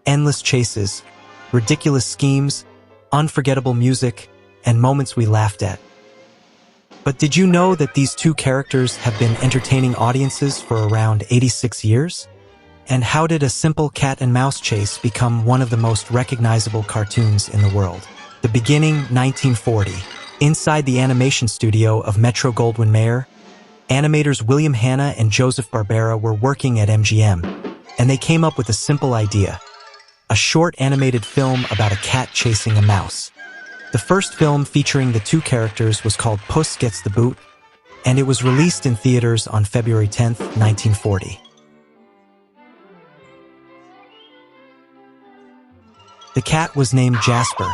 endless chases, ridiculous schemes, unforgettable music, and moments we laughed at. But did you know that these two characters have been entertaining audiences for around 86 years? And how did a simple cat and mouse chase become one of the most recognizable cartoons in the world? The beginning, 1940. Inside the animation studio of Metro-Goldwyn-Mayer, animators William Hanna and Joseph Barbera were working at MGM, and they came up with a simple idea: a short animated film about a cat chasing a mouse. The first film featuring the two characters was called Puss Gets the Boot, and it was released in theaters on February 10, 1940. The cat was named Jasper,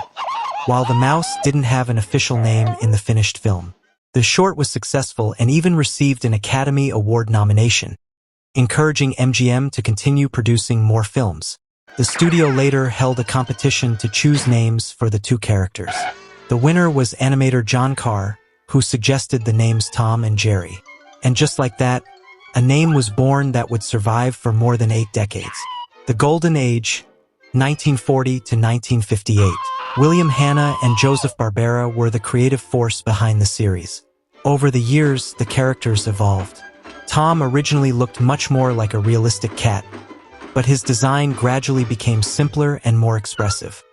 while the mouse didn't have an official name in the finished film. The short was successful and even received an Academy Award nomination, encouraging MGM to continue producing more films. The studio later held a competition to choose names for the two characters. The winner was animator John Carr, who suggested the names Tom and Jerry. And just like that, a name was born that would survive for more than 8 decades. The Golden Age, 1940 to 1958. William Hanna and Joseph Barbera were the creative force behind the series. Over the years, the characters evolved. Tom originally looked much more like a realistic cat, but his design gradually became simpler and more expressive.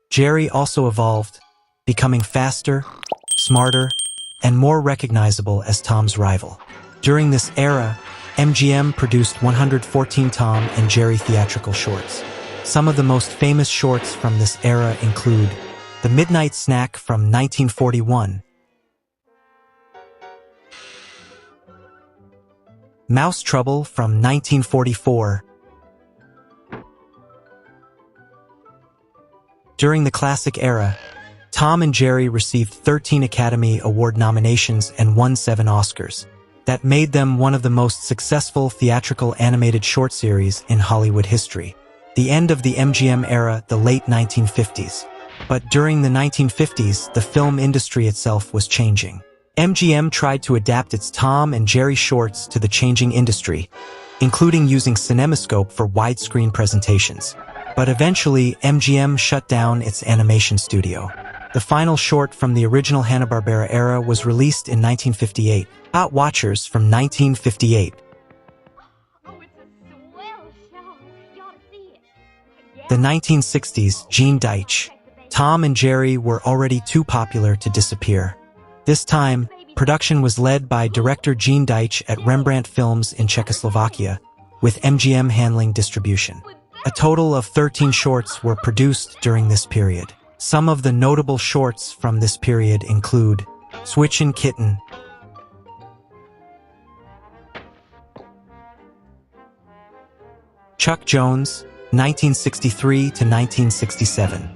Jerry also evolved, becoming faster, smarter, and more recognizable as Tom's rival. During this era, MGM produced 114 Tom and Jerry theatrical shorts. Some of the most famous shorts from this era include The Midnight Snack from 1941, Mouse Trouble from 1944. During the classic era, Tom and Jerry received 13 Academy Award nominations and won 7 Oscars. That made them one of the most successful theatrical animated short series in Hollywood history. The end of the MGM era, the late 1950s. But during the 1950s, the film industry itself was changing. MGM tried to adapt its Tom and Jerry shorts to the changing industry, including using CinemaScope for widescreen presentations. But eventually, MGM shut down its animation studio. The final short from the original Hanna-Barbera era was released in 1958, Hot Watchers from 1958. The 1960s, Gene Deitch. Tom and Jerry were already too popular to disappear. This time, production was led by director Gene Deitch at Rembrandt Films in Czechoslovakia, with MGM handling distribution. A total of 13 shorts were produced during this period. Some of the notable shorts from this period include Switchin' Kitten, Chuck Jones, 1963 to 1967.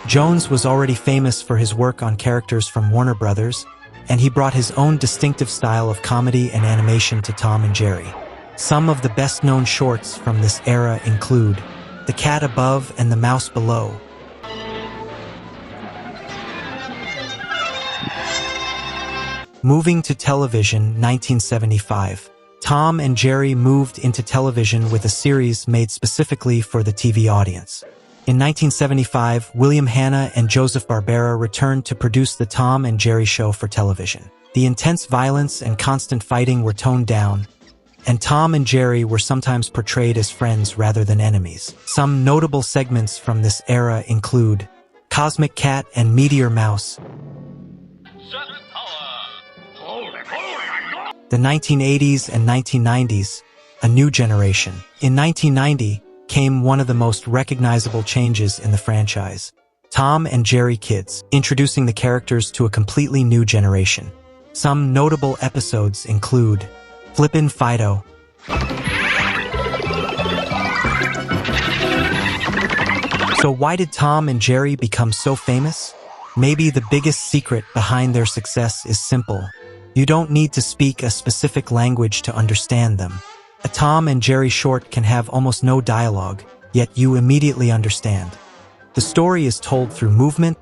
Jones was already famous for his work on characters from Warner Brothers, and he brought his own distinctive style of comedy and animation to Tom and Jerry. Some of the best-known shorts from this era include The Cat Above and the Mouse Below, Moving to Television, 1975. Tom and Jerry moved into television with a series made specifically for the TV audience. In 1975, William Hanna and Joseph Barbera returned to produce the Tom and Jerry Show for television. The intense violence and constant fighting were toned down, and Tom and Jerry were sometimes portrayed as friends rather than enemies. Some notable segments from this era include Cosmic Cat and Meteor Mouse, the 1980s and 1990s, A New Generation. In 1990, came one of the most recognizable changes in the franchise, Tom and Jerry Kids, introducing the characters to a completely new generation. Some notable episodes include Flippin' Fido, So why did Tom and Jerry become so famous? Maybe the biggest secret behind their success is simple. You don't need to speak a specific language to understand them. A Tom and Jerry short can have almost no dialogue, yet you immediately understand. The story is told through movement,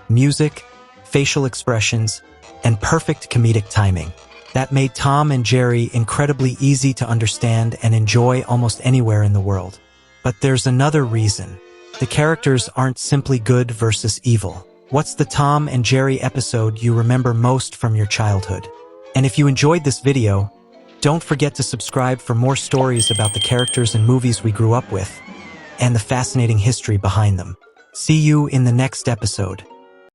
music, facial expressions, and perfect comedic timing. That made Tom and Jerry incredibly easy to understand and enjoy almost anywhere in the world. But there's another reason. The characters aren't simply good versus evil. What's the Tom and Jerry episode you remember most from your childhood? And if you enjoyed this video, don't forget to subscribe for more stories about the characters and movies we grew up with, and the fascinating history behind them. See you in the next episode.